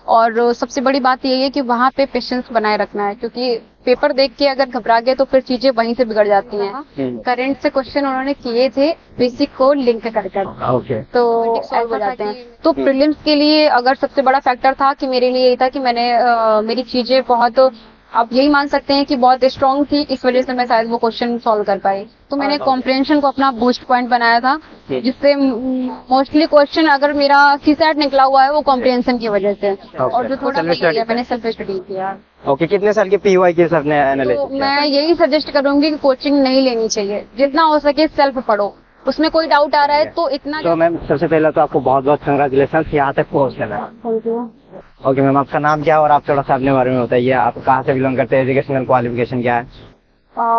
और सबसे बड़ी बात यही है कि वहाँ पे पेशेंस बनाए रखना है, क्योंकि पेपर देख के अगर घबरा गए तो फिर चीजें वहीं से बिगड़ जाती हैं। करंट से क्वेश्चन उन्होंने किए थे बेसिक को लिंक कर तो सॉल्व हो जाते हैं। तो प्रीलिम्स के लिए अगर सबसे बड़ा फैक्टर था कि मेरे लिए यही था कि मैंने मेरी चीजें बहुत, आप यही मान सकते हैं कि बहुत स्ट्रांग थी, इस वजह से मैं शायद वो क्वेश्चन सॉल्व कर पाई। तो मैंने कॉम्प्रिहेंशन को अपना बूस्ट पॉइंट बनाया था, जिससे मोस्टली क्वेश्चन अगर मेरा सीसैट निकला हुआ है वो कॉम्प्रिहेंशन की वजह से। और जो थोड़ा मैंने सेल्फ स्टडी किया। ओके, कितने साल के पीवाई के सर ने एनालिसिस तो मैं यही सजेस्ट करूंगी कि कोचिंग नहीं लेनी चाहिए, जितना हो सके सेल्फ पढ़ो, उसमें कोई डाउट आ रहा है तो इतना। तो मैम सबसे पहले तो आपको बहुत बहुत कंग्रेचुलेशन यहाँ तक पहुँचने में। Thank you. ओके मैम, आपका नाम क्या है और आप थोड़ा सा अपने बारे में बताइए, आप कहाँ से बिलोंग करते हैं, एजुकेशनल क्वालिफिकेशन क्या है?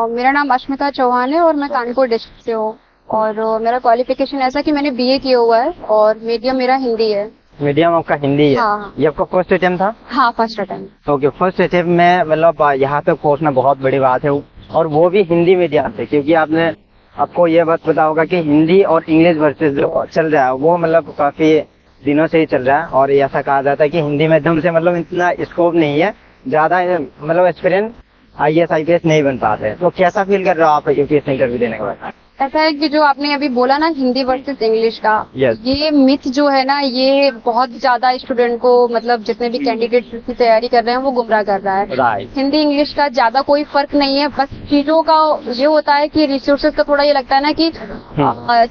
मेरा नाम अश्मिता चौहान है और मैं कानपुर डिस्ट्रिक्ट से हूँ। और मेरा क्वालिफिकेशन ऐसा कि मैंने बीए किया हुआ है और मीडियम मेरा हिंदी है। मीडियम आपका हिंदी है? हाँ। ये आपका फर्स्ट अटेम्प्ट था? हाँ, first attempt. Okay, first attempt में मतलब यहाँ तक पहुँचना बहुत बड़ी बात है, और वो भी हिंदी मीडियम से, क्योंकि आपने आपको ये बात पता होगा कि हिंदी और इंग्लिश वर्सेस जो चल रहा है वो मतलब काफी दिनों से ही चल रहा है, और ऐसा कहा जाता है कि हिंदी माध्यम से मतलब इतना स्कोप नहीं है, ज्यादा मतलब एक्सपीरियंस IAS IPS नहीं बन पाते। तो कैसा फील कर रहे हो आप यूपीएससी इंटरव्यू देने के बाद? ऐसा है कि जो आपने अभी बोला ना हिंदी वर्सेस इंग्लिश का, ये मिथ जो है ना, ये बहुत ज्यादा स्टूडेंट को, मतलब जितने भी कैंडिडेट की तैयारी कर रहे हैं वो गुमराह कर रहा है। हिंदी इंग्लिश का ज्यादा कोई फर्क नहीं है, बस चीजों का ये होता है कि रिसोर्सेज का थोड़ा ये लगता है ना कि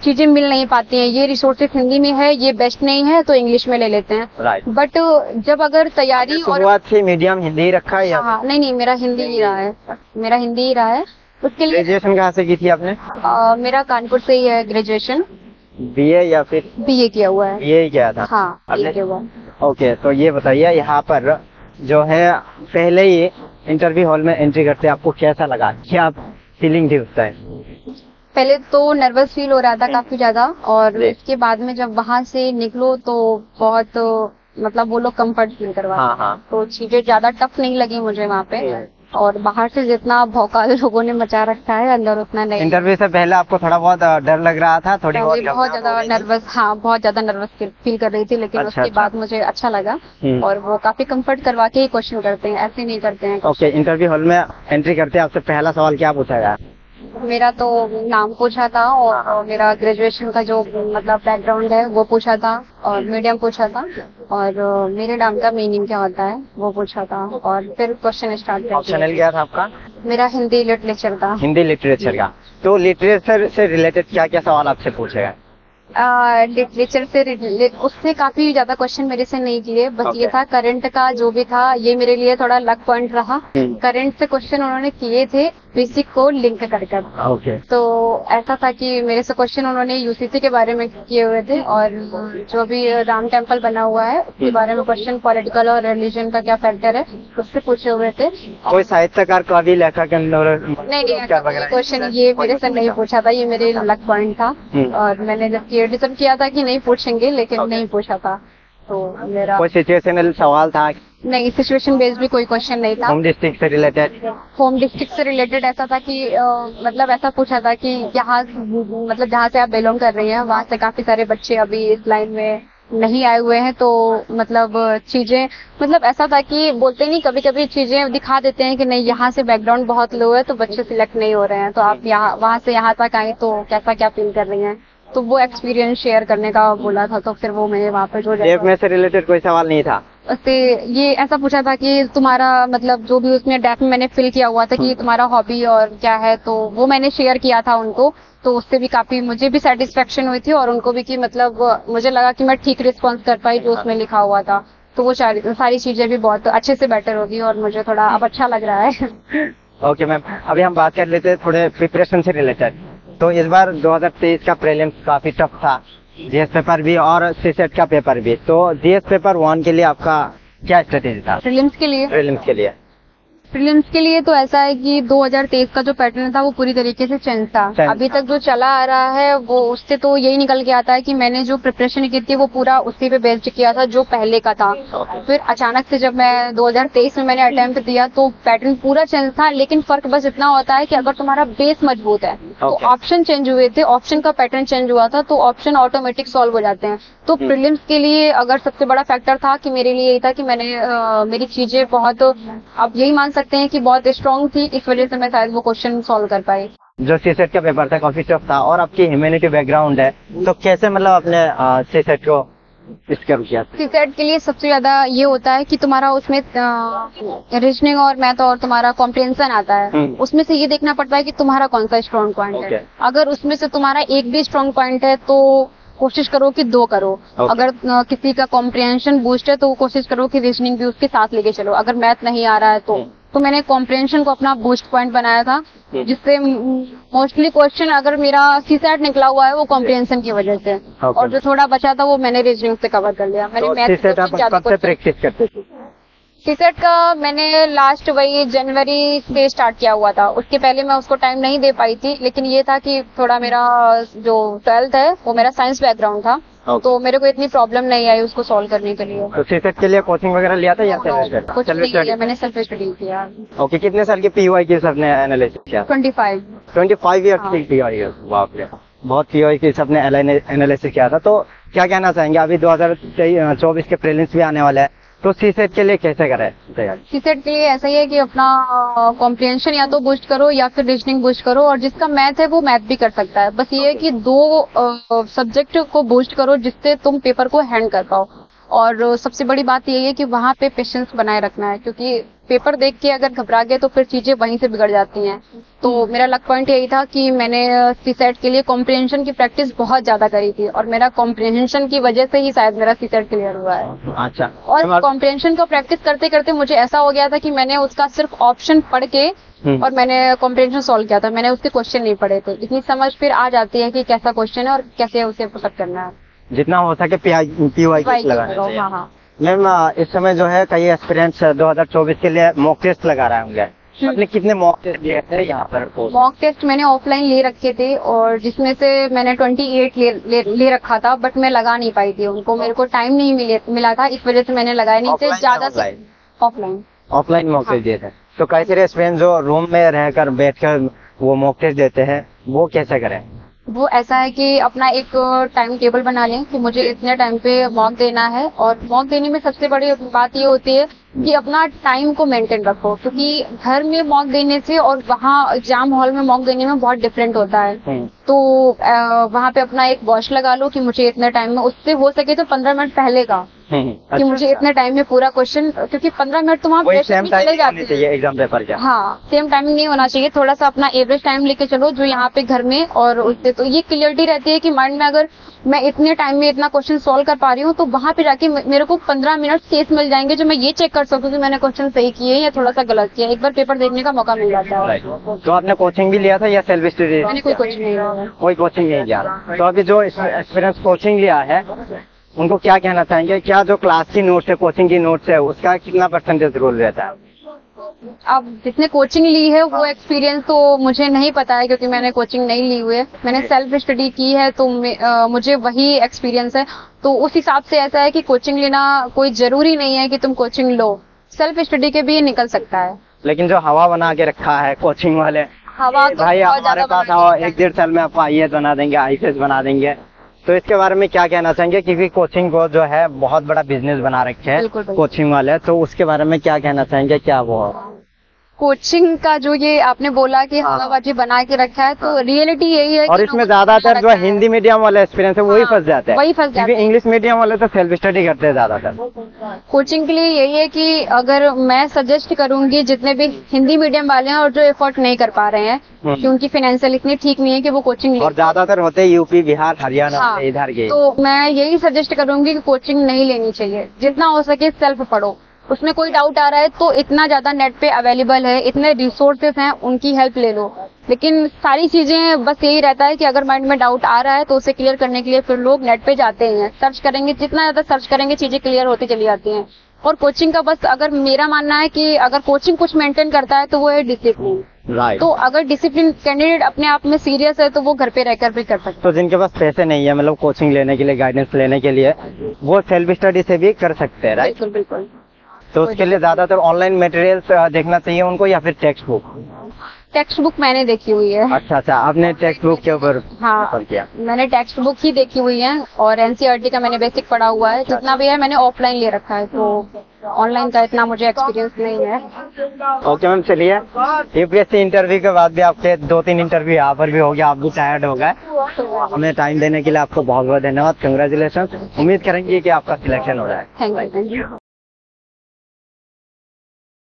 चीजें मिल नहीं पाती हैं, ये रिसोर्सेज हिंदी में है, ये बेस्ट नहीं है तो इंग्लिश में ले लेते हैं। बट जब अगर तैयारी और शुरुआत से मीडियम हिंदी रखा है? हाँ, नहीं, मेरा हिंदी ही रहा है, मेरा हिंदी ही रहा है। उसके लिए ग्रेजुएशन कहाँ से की थी आपने? मेरा कानपुर से ही है ग्रेजुएशन। बीए या फिर? बीए किया हुआ है। बीए किया था? हाँ, बीए किया हुआ। ओके, तो ये बताइए यहाँ पर जो है पहले ही इंटरव्यू हॉल में एंट्री करते आपको कैसा लगा, क्या फीलिंग थी उस टाइम? पहले तो नर्वस फील हो रहा था काफी ज्यादा, और इसके बाद में जब वहां से निकलो तो बहुत मतलब वो लोग कंफर्ट फील करवाते, तो चीजें ज्यादा टफ नहीं लगी मुझे वहाँ पे। और बाहर से जितना भौकाल लोगों ने मचा रखा है, अंदर उतना नहीं। इंटरव्यू से पहले आपको थोड़ा बहुत डर लग रहा था? थोड़ी बहुत ज्यादा नर्वस, हाँ, बहुत ज्यादा नर्वस फील कर रही थी, लेकिन उसके बाद मुझे अच्छा लगा। और वो काफी कंफर्ट करवा के ही क्वेश्चन करते हैं, ऐसे नहीं करते हैं। ओके, इंटरव्यू हॉल में एंट्री करते आपसे पहला सवाल क्या पूछा गया? मेरा तो नाम पूछा था, और मेरा ग्रेजुएशन का जो मतलब बैकग्राउंड है वो पूछा था, और मीडियम पूछा था, और मेरे नाम का मीनिंग क्या होता है वो पूछा था, और फिर क्वेश्चन स्टार्ट किया। ऑप्शनल क्या था आपका? मेरा हिंदी लिटरेचर था। हिंदी लिटरेचर का। तो लिटरेचर से रिलेटेड क्या क्या सवाल आपसे पूछेगा? लिटरेचर से उससे काफी ज्यादा क्वेश्चन मेरे से नहीं किए, बस ये था करंट का जो भी था, ये मेरे लिए थोड़ा लक पॉइंट रहा। करंट से क्वेश्चन उन्होंने किए थे बेसिक को लिंक कर तो ऐसा था कि मेरे से क्वेश्चन उन्होंने यूसीसी के बारे में किए हुए थे, और जो भी राम टेम्पल बना हुआ है उसके बारे में क्वेश्चन, पॉलिटिकल और रिलीजन का क्या फैक्टर है उससे पूछे हुए थे। कोई साहित्यकार, कवि, लेखक? नहीं, क्वेश्चन ये मेरे से नहीं पूछा था, ये मेरे लक पॉइंट था। और मैंने जब डिसाइड किया था कि नहीं पूछेंगे, लेकिन नहीं पूछा था। तो मेरा कोई सिचुएशनल सवाल था? नहीं, सिचुएशन बेस्ड भी कोई क्वेश्चन नहीं था। होम डिस्ट्रिक्ट से रिलेटेड? होम डिस्ट्रिक्ट से रिलेटेड ऐसा था कि मतलब ऐसा पूछा था कि यहाँ मतलब जहाँ से आप बिलोंग कर रही हैं वहाँ से काफी सारे बच्चे अभी इस लाइन में नहीं आए हुए हैं, तो मतलब चीजें, मतलब ऐसा था कि बोलते नहीं, कभी कभी चीजें दिखा देते हैं कि नहीं यहाँ से बैकग्राउंड बहुत लो है तो बच्चे सिलेक्ट नहीं हो रहे हैं, तो आप यहाँ वहाँ से यहाँ तक आए तो कैसा क्या फील कर रही हैं, तो वो एक्सपीरियंस शेयर करने का बोला था। तो फिर वो मैंने वहाँ पे जो डेफ में से रिलेटेड कोई सवाल नहीं था? उससे ये ऐसा पूछा था कि तुम्हारा मतलब जो भी उसमें डेफ में मैंने फिल किया हुआ था कि तुम्हारा हॉबी और क्या है, तो वो मैंने शेयर किया था उनको, तो उससे भी काफी मुझे भी सेटिस्फेक्शन हुई थी, और उनको भी कि मतलब मुझे लगा कि मैं ठीक रिस्पॉन्स कर पाई जो उसमें लिखा हुआ था। तो वो सारी चीजें भी बहुत अच्छे से बेटर होगी, और मुझे थोड़ा अब अच्छा लग रहा है। ओके मैम, अभी हम बात कर लेते हैं थोड़े प्रिपरेशन से रिलेटेड। तो इस बार 2023 का प्रीलिम्स काफी टफ था, जीएस पेपर भी और सीसेट का पेपर भी। तो जीएस पेपर 1 के लिए आपका क्या स्ट्रेटेजी था? प्रीलिम्स के लिए? प्रीलिम्स के लिए प्रीलिम्स के लिए तो ऐसा है कि 2023 का जो पैटर्न था वो पूरी तरीके से चेंज था। अभी तक जो चला आ रहा है वो उससे तो यही निकल के आता है कि मैंने जो प्रिपरेशन की थी वो पूरा उसी पे बेस्ड किया था जो पहले का था। फिर अचानक से जब मैं 2023 में मैंने अटेम्प्ट दिया तो पैटर्न पूरा चेंज था, लेकिन फर्क बस इतना होता है कि अगर तुम्हारा बेस मजबूत है तो ऑप्शन चेंज हुए थे, ऑप्शन का पैटर्न चेंज हुआ था तो ऑप्शन ऑटोमेटिक सॉल्व हो जाते हैं। तो प्रीलिम्स के लिए अगर सबसे बड़ा फैक्टर था कि मेरे लिए यही था कि मैंने मेरी चीजें बहुत, अब यही मान सकते हैं कि बहुत स्ट्रांग थी, इस वजह से मैं शायद वो क्वेश्चन सॉल्व कर पाई। जो सीसेट का पेपर था काफी टफ था और आपकी ह्यूमैनिटी बैकग्राउंड है, तो कैसे मतलब अपने सीसेट को स्कोर किया? सीसेट के लिए सबसे ज्यादा ये होता है कि तुम्हारा उसमें रीजनिंग और मैथ और तुम्हारा कॉम्प्रिहेंशन आता है, उसमें से ये देखना पड़ता है कि तुम्हारा कौन सा स्ट्रॉन्ग पॉइंट है। अगर उसमें से तुम्हारा एक भी स्ट्रॉन्ग पॉइंट है तो कोशिश करो कि 2 करो। अगर किसी का कॉम्प्रिहेंशन बूस्ट है तो कोशिश करो कि रीजनिंग भी उसके साथ लेके चलो। अगर मैथ नहीं आ रहा है तो मैंने कॉम्प्रिहेंशन को अपना बूस्ट पॉइंट बनाया था, जिससे मोस्टली क्वेश्चन अगर मेरा सीसेट निकला हुआ है वो कॉम्प्रिहेंशन की वजह से, और जो थोड़ा बचा था वो मैंने रीजनिंग से कवर कर लिया। मैंने मैथ प्रैक्टिस करते थे। सीसेट का मैंने लास्ट वही जनवरी से स्टार्ट किया हुआ था, उसके पहले मैं उसको टाइम नहीं दे पाई थी, लेकिन ये था कि थोड़ा मेरा जो 12th है वो मेरा साइंस बैकग्राउंड था, तो मेरे को इतनी प्रॉब्लम नहीं आई उसको सॉल्व करने के लिए। तो सीसेट के लिए कोचिंग वगैरह लिया था या कुछ नहीं लिया, मैंने सेल्फ स्टडी किया। ओके, कितने साल की पीवाई की सबने एनालिसिस किया? 25 ईयर्स की पीवाई। बाप रे, बहुत पीवाई की सबने एनालिसिस किया था। तो क्या कहना चाहेंगे, अभी 2024 के प्रीलिम्स भी आने वाले हैं, तो सीसेट के लिए कैसे करें तैयारी? सीसेट के लिए ऐसा ही है कि अपना कॉम्प्रिहेंशन या तो बूस्ट करो या फिर रीजनिंग बूस्ट करो, और जिसका मैथ है वो मैथ भी कर सकता है। बस ये है कि 2 सब्जेक्ट को बूस्ट करो जिससे तुम पेपर को हैंड कर पाओ। और सबसे बड़ी बात यही है कि वहाँ पे पेशेंस बनाए रखना है, क्योंकि पेपर देख के अगर घबरा गए तो फिर चीजें वहीं से बिगड़ जाती हैं। तो मेरा लक पॉइंट यही था कि मैंने सीसेट के लिए कॉम्प्रिहेंशन की प्रैक्टिस बहुत ज्यादा करी थी, और मेरा कॉम्प्रिहेंशन की वजह से ही शायद मेरा सीसेट क्लियर हुआ है। अच्छा, और कॉम्प्रिहेंशन को प्रैक्टिस करते करते मुझे ऐसा हो गया था कि मैंने उसका सिर्फ ऑप्शन पढ़ के और मैंने कॉम्प्रिहेंशन सॉल्व किया था, मैंने उसके क्वेश्चन नहीं पढ़े थे। इतनी समझ फिर आ जाती है कि कैसा क्वेश्चन है और कैसे उसे पुट करना है। जितना हो सके पीवाई लगाना चाहिए। हाँ। मैम, इस समय जो है कई एस्पिरेंट्स 2024 के लिए मॉक टेस्ट लगा रहे होंगे, आपने कितने मॉक टेस्ट लिए थे यहाँ पर? मॉक टेस्ट मैंने ऑफलाइन ले रखे थे, और जिसमें से मैंने 28 ले रखा था, बट मैं लगा नहीं पाई थी उनको, मेरे को टाइम नहीं मिला था, इस वजह से मैंने लगाया नहीं थे। ज्यादा ऑफलाइन मॉक टेस्ट दिए थे। तो कई सारे एस्पिरेंट्स जो रूम में रहकर बैठकर वो मॉक टेस्ट देते हैं, वो कैसे करें? वो ऐसा है कि अपना एक टाइम टेबल बना लें कि मुझे इतने टाइम पे मॉक देना है, और मॉक देने में सबसे बड़ी बात ये होती है कि अपना टाइम को मेंटेन रखो, क्योंकि घर में मॉक देने से और वहाँ एग्जाम हॉल में मॉक देने में बहुत डिफरेंट होता है। तो वहाँ पे अपना एक वॉच लगा लो कि मुझे इतने टाइम में, उससे हो सके तो 15 मिनट पहले का कि मुझे इतने टाइम में पूरा क्वेश्चन, क्योंकि 15 मिनट तो वहाँ चले जाते हैं एग्जाम पेपर का। हाँ, सेम टाइमिंग नहीं होना चाहिए, थोड़ा सा अपना एवरेज टाइम लेके चलो जो यहाँ पे घर में, और उससे तो ये क्लियरिटी रहती है कि माइंड में अगर मैं इतने टाइम में इतना क्वेश्चन सॉल्व कर पा रही हूँ तो वहाँ पे जाके मेरे को 15 मिनट शेष मिल जाएंगे जो मैं ये चेक कर सकूँ कि मैंने क्वेश्चन सही किए या थोड़ा सा गलत किया। एक बार पेपर देखने का मौका मिल जाता है। तो आपने कोचिंग भी लिया था या सेल्फ स्टडी? मैंने कोई कोचिंग नहीं लिया। कोई कोचिंग नहीं लिया। तो अभी जो एक्सपीरियंस कोचिंग लिया है उनको क्या कहना चाहेंगे, क्या जो क्लास की नोट्स है, कोचिंग की नोट्स है, उसका कितना % रोल रहता है? अब जिसने कोचिंग ली है वो एक्सपीरियंस तो मुझे नहीं पता है, क्योंकि मैंने कोचिंग नहीं ली हुई है, मैंने सेल्फ स्टडी की है, तो मुझे वही एक्सपीरियंस है। तो उस हिसाब से ऐसा है कि कोचिंग लेना कोई जरूरी नहीं है कि तुम कोचिंग लो, सेल्फ स्टडी के भी निकल सकता है। लेकिन जो हवा बना के रखा है कोचिंग वाले, हवा तो भाई हमारे पास आओ, 1-1.5 साल में आपको IAS बना देंगे, IPS बना देंगे, तो इसके बारे में क्या कहना चाहेंगे? क्योंकि कोचिंग को जो है बहुत बड़ा बिजनेस बना रखे हैं कोचिंग वाले, तो उसके बारे में क्या कहना चाहेंगे? क्या वो कोचिंग का जो ये आपने बोला कि हवाबाजी बना के रखा है, तो रियलिटी यही है। और इसमें ज्यादातर जो हिंदी मीडियम वाला एक्सपीरियंस है वही फंस जाता है, क्योंकि इंग्लिश मीडियम वाले तो सेल्फ स्टडी करते हैं ज्यादातर। कोचिंग के लिए यही है कि अगर मैं सजेस्ट करूंगी जितने भी हिंदी मीडियम वाले हैं और जो एफर्ट नहीं कर पा रहे हैं क्योंकि फाइनेंशियल इतनी ठीक नहीं है कि वो कोचिंग और ज्यादातर होते हैं यूपी, बिहार, हरियाणा इधर के, तो मैं यही सजेस्ट करूंगी कि कोचिंग नहीं लेनी चाहिए, जितना हो सके सेल्फ पढ़ो। उसमें कोई डाउट आ रहा है तो इतना ज्यादा नेट पे अवेलेबल है, इतने रिसोर्सेस हैं, उनकी हेल्प ले लो। लेकिन सारी चीजें बस यही रहता है कि अगर माइंड में डाउट आ रहा है तो उसे क्लियर करने के लिए फिर लोग नेट पे जाते हैं, सर्च करेंगे, जितना ज्यादा सर्च करेंगे चीजें क्लियर होती चली जाती हैं। और कोचिंग का बस अगर मेरा मानना है कि अगर कोचिंग कुछ मेंटेन करता है तो वो है डिसिप्लिन। राइट। तो अगर डिसिप्लिन कैंडिडेट अपने आप में सीरियस है तो वो घर पे रहकर भी कर सकते हैं। तो जिनके पास पैसे नहीं है मतलब कोचिंग लेने के लिए, गाइडेंस लेने के लिए, वो सेल्फ स्टडी से भी कर सकते हैं, राइट? बिल्कुल बिल्कुल। तो उसके लिए ज्यादातर ऑनलाइन मटेरियल्स देखना चाहिए उनको या फिर टेक्स्ट बुक? टेक्स्ट बुक मैंने देखी हुई है। अच्छा अच्छा, आपने टेक्स्ट बुक के ऊपर हाँ, प्रेफर किया? मैंने टेक्स्ट बुक ही देखी हुई है और एनसीईआरटी का मैंने बेसिक पढ़ा हुआ है। जितना भी है मैंने ऑफलाइन ले रखा है, तो ऑनलाइन का इतना मुझे एक्सपीरियंस नहीं है। ओके मैम, चलिए यूपीएससी इंटरव्यू के बाद भी आपके 2-3 इंटरव्यू यहाँ पर भी हो गया, आप भी टायर्ड हो गए। हमें टाइम देने के लिए आपको बहुत बहुत धन्यवाद, कंग्रेचुलेशन। उम्मीद करेंगे कि आपका सिलेक्शन हो जाए। Thank you.